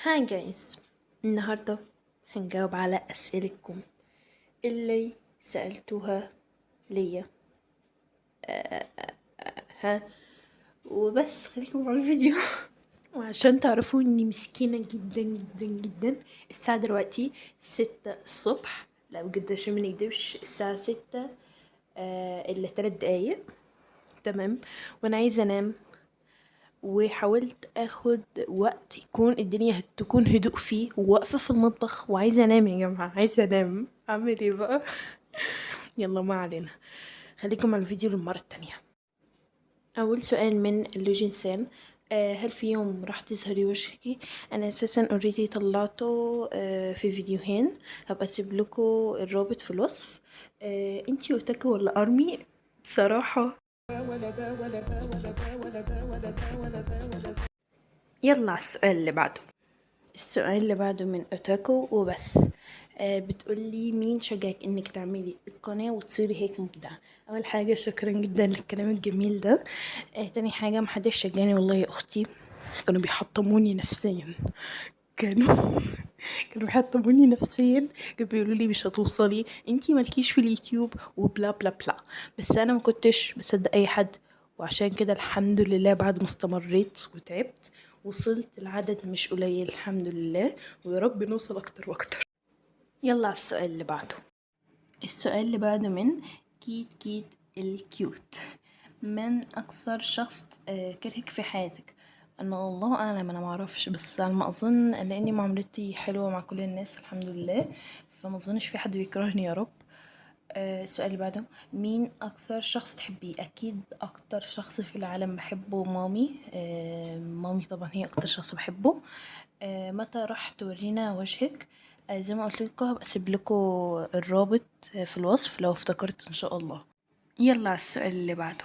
هاي جايز، النهاردة هنجاوب على أسئلتكم اللي سألتوها ليا. ها وبس خليكم مع الفيديو. وعشان تعرفوا اني مسكينة جدا جدا جدا، الساعة دلوقتي 6 الصبح. لا بجد عشان منكدبش، الساعة 6 الا 3 دقايق. تمام. وانا عايزة انام، وحاولت اخد وقت يكون الدنيا تكون هدوء فيه، وواقفة في المطبخ وعايزة انام. يا جماعة عايزة انام، اعمل ايه بقى؟ يلا ما علينا، خليكم على الفيديو للمرة التانية. اول سؤال من اللوجينسان: هل في يوم راح تظهري وجهك؟ انا اساسا اوريدي طلعته في فيديوهين، هبقى اسيب لكم الرابط في الوصف. انتي اوتاكو ولا ارمي؟ بصراحة يلا على السؤال اللي بعده. السؤال اللي بعده من اوتاكو وبس. بتقولي مين شجعك انك تعملي القناة وتصيري هيك مبدعة؟ اول حاجة شكرا جدا للكلام الجميل ده. تاني حاجة محدش شجعني والله يا اختي، كانوا بيحطموني نفسيا. كانوا كانوا بيحطموني نفسيا، كانوا بيقولوا لي مش هتوصلي، انتي مالكيش في اليوتيوب وبلا بلا بلا. بس انا ما كنتش بصدق اي حد، وعشان كده الحمد لله بعد ما استمريت وتعبت وصلت العدد مش قليل الحمد لله، ويا رب نوصل اكتر واكتر. يلا على السؤال اللي بعده. السؤال اللي بعده من كيت كيت الكيوت: من اكثر شخص كرهك في حياتك؟ انا الله اعلم، انا معرفش، بس على ما اظن لاني معاملتي حلوه مع كل الناس الحمد لله، فما اظنش في حد بيكرهني يا رب. السؤال اللي بعده: مين اكثر شخص تحبيه؟ اكيد اكتر شخص في العالم بحبه مامي. مامي طبعا هي اكتر شخص بحبه. متى راح تورينا وجهك؟ زي ما قلت لكم هبقى اسيب لكم الرابط في الوصف لو افتكرت ان شاء الله. يلا على السؤال اللي بعده.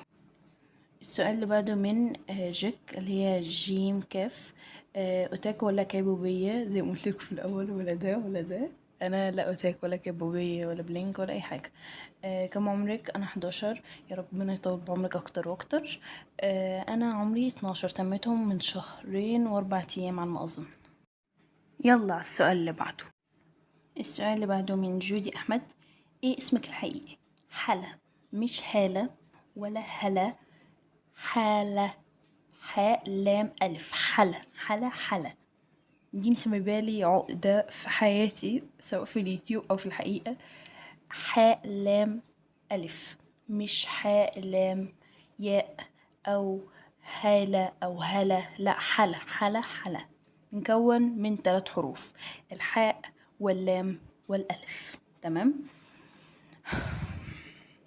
السؤال اللي بعده من جيك اللي هي جيم كاف: اوتاكو ولا كيبوبية؟ زي ما قلت لكم في الاول، ولا ده ولا ده. انا لا اوتاكو ولا كيبوبية ولا بلينك ولا اي حاجة. كم عمرك؟ انا 11. يا ربنا يطول بعمرك اكتر واكتر. انا عمري 12، تميتهم من شهرين و4 ايام على ما اظن. يلا على السؤال اللي بعده. السؤال اللي بعده من جودي احمد: ايه اسمك الحقيقي؟ حلا، مش هالة ولا هلا، حالة. حاء لام ألف، حلا حلا حلا. دي مسببالي عقدة في حياتي سواء في اليوتيوب أو في الحقيقة. حاء لام ألف، مش حاء لام ياء أو هالة أو هلا، لا، حلا حلا حلا. مكون من 3 حروف: الحاء واللام والألف. تمام.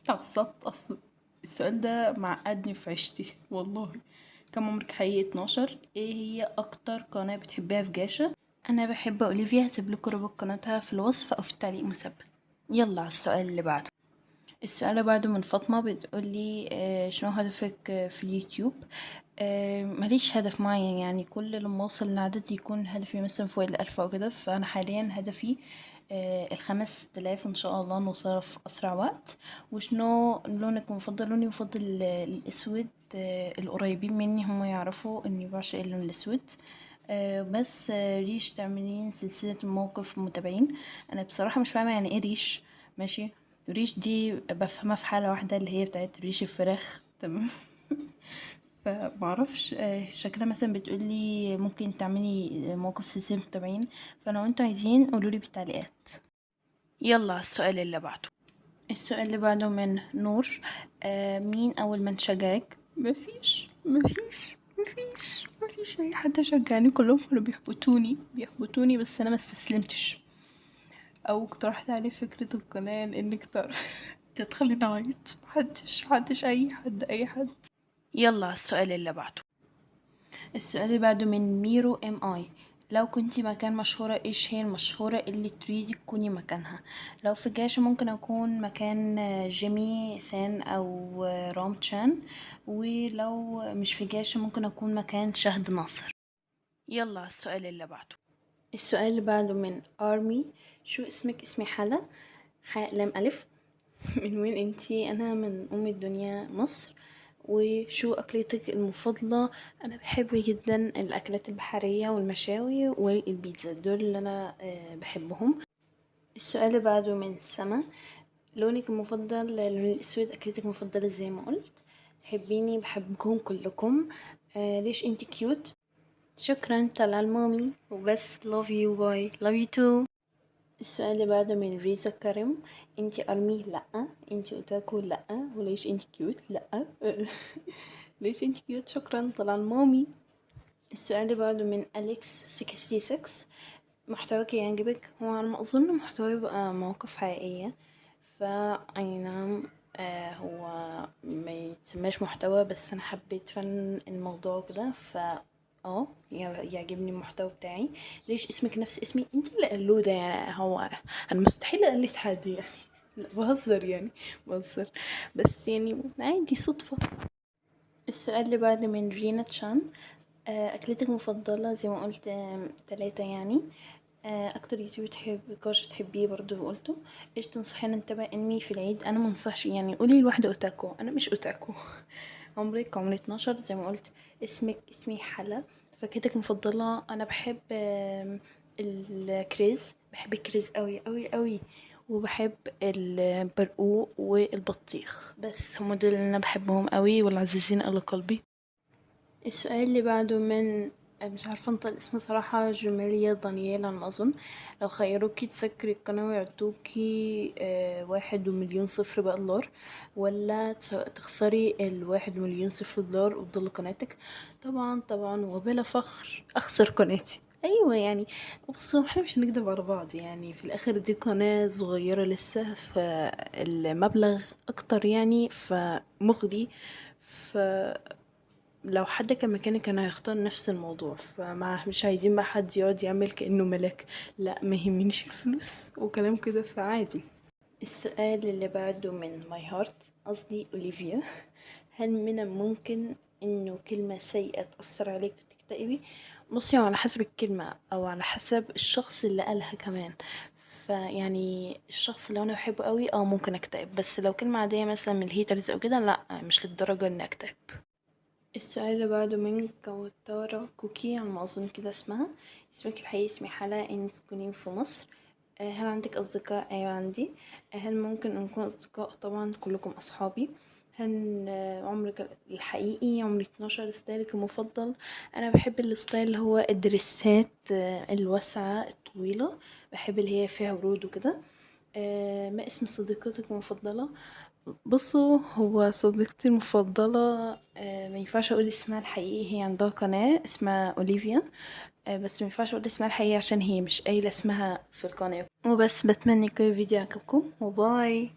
اتعصبت اصلا، السؤال ده معقدني في عيشتي والله. كم عمرك حقيقي؟ 12. ايه هي اكتر قناة بتحبيها في جاشة؟ انا بحب اوليفيا، هسيب لكم رابط قناتها في الوصف او في التعليق مثبت. يلا على السؤال اللي بعده. السؤال اللي بعده من فاطمة بتقولي شنو هدفك في اليوتيوب؟ ماليش هدف معين، يعني كل لما اوصل للعدد يكون هدفي مثلا فوق 1000 او كده. فانا حاليا هدفي 5,000 ان شاء الله نوصل في اسرع وقت. وشنو لونك المفضل؟ لوني المفضل الاسود. القريبين مني هم يعرفوا اني بعشق اللون الاسود. بس ريش تعملين سلسلة الموقف متابعين. انا بصراحة مش فاهمة يعني ايه ريش. ماشي. ريش دي بفهمها في حالة واحدة اللي هي بتاعت ريش الفراخ. تمام. فمعرفش شكلها مثلا بتقولي ممكن تعملي موقف سلسلة متابعين. فلو انتوا عايزين قولولي بالتعليقات. يلا على السؤال اللي بعده. السؤال اللي بعده من نور: مين اول من شجعك؟ مفيش اي حد شجعني، كلهم كانوا بيحبطوني بس انا ما استسلمتش، او اقترحت عليه فكرة القناة انك تدخلي نعيط. محدش اي حد. يلا على السؤال اللي بعده. السؤال اللي بعده من ميرو ام اي: لو كنتي مكان مشهورة، ايش هي المشهورة اللي تريدي تكوني مكانها؟ لو في جاشة ممكن اكون مكان جيمي سان او رام تشان، ولو مش في جاشة ممكن اكون مكان شهد ناصر. يلا على السؤال اللي بعده. السؤال اللي بعده من ارمي: شو اسمك؟ اسمي حلا، حاء لام ألف. من وين انتي؟ انا من ام الدنيا مصر. وشو أكلتك المفضلة؟ أنا بحب جدا الأكلات البحرية والمشاوي والبيتزا، دول اللي أنا بحبهم. السؤال اللي بعده من سما، لونك المفضل لون الأسود، أكلتك المفضلة زي ما قلت. تحبيني؟ بحبكم كلكم. ليش انتي كيوت؟ شكرا، طلع المامي وبس. love you باي. love you too. السؤال اللي بعده من ريزا كرم، انتي ارمي؟ لا. انتي اوتاكو؟ لا. وليش انتي كيوت؟ لا. ليش انتي كيوت؟ شكرا، طلع المامي. السؤال اللي بعده من أليكس 66، محتواك يعجبك؟ هو على ما أظن محتوى يبقى مواقف حقيقية، أي نعم. هو ما يتسماش محتوى، بس أنا حبيت فن الموضوع كده، يعجبني المحتوى بتاعي. ليش اسمك نفس اسمي؟ انتي اللي قلودة يعني. هو أنا مستحيل أقلد حد يعني. لا، بهزر يعني، بهزر، بس يعني عادي، صدفة. السؤال اللي بعد من رينا تشان، أكلتك المفضلة؟ زي ما قلت 3 يعني. أكتر يوتيوب كاش تحبيه برضو قلته. ايش تنصحينا نتابع انمي في العيد؟ أنا منصحش يعني، قولي لواحدة أوتاكو، أنا مش أوتاكو. عمري 12 زي ما قلت. اسمي حلا. فاكهتك المفضلة؟ أنا بحب الكريز، بحب الكريز قوي قوي قوي، وبحب البرقوق والبطيخ، بس هم دول اللي أنا بحبهم قوي والعزيزين على قلبي. السؤال اللي بعده من مش عارفة انطق الاسم صراحة، جمالية دانيال على ما أظن. لو خيروكي تسكري القناة ويعطوكي 1,000,000 صفر بقى دولار، ولا تخسري 1,000,000 صفر دولار وتضل قناتك؟ طبعا طبعا وبلا فخر أخسر قناتي. أيوة يعني، بصوا احنا مش هنكدب على بعض يعني، في الآخر دي قناة صغيرة لسه، فالمبلغ أكتر يعني، فمغري. ف لو حد كان مكاني كان هيختار نفس الموضوع، فما مش عايزين بقى حد يقعد يعمل كأنه ملك. لا، ما يهمنيش الفلوس وكلام كده، فعادي. السؤال اللي بعده من ماي هارت، قصدي اوليفيا، هل من الممكن انه كلمة سيئة تأثر عليك وتكتئبي؟ بصي، هو على حسب الكلمة او على حسب الشخص اللي قالها كمان. فيعني الشخص اللي انا بحبه قوي ممكن اكتئب، بس لو كلمة عادية مثلا من الهيترز او كده، لا، مش للدرجة اني اكتئب. السؤال اللي بعده من كوتارا كوكي على ما أظن كده اسمها، اسمك الحقيقي؟ اسمي حلا، انت تسكنين في مصر. هل عندك أصدقاء؟ أيوة عندي. هل ممكن أن نكون أصدقاء؟ طبعا كلكم أصحابي. هل عمرك الحقيقي؟ عمري 12. ستايلك المفضل؟ أنا بحب الستايل اللي هو الدريسات الواسعة الطويلة، بحب اللي هي فيها ورود وكده. ما اسم صديقتك المفضلة؟ بصوا، هو صديقتي المفضلة ما ينفعش اقول اسمها الحقيقي، هي عندها قناة اسمها اوليفيا. بس ما ينفعش اقول اسمها الحقيقي عشان هي مش قايلة اسمها في القناة. وبس، بتمنى يكون الفيديو عجبكم، وباي.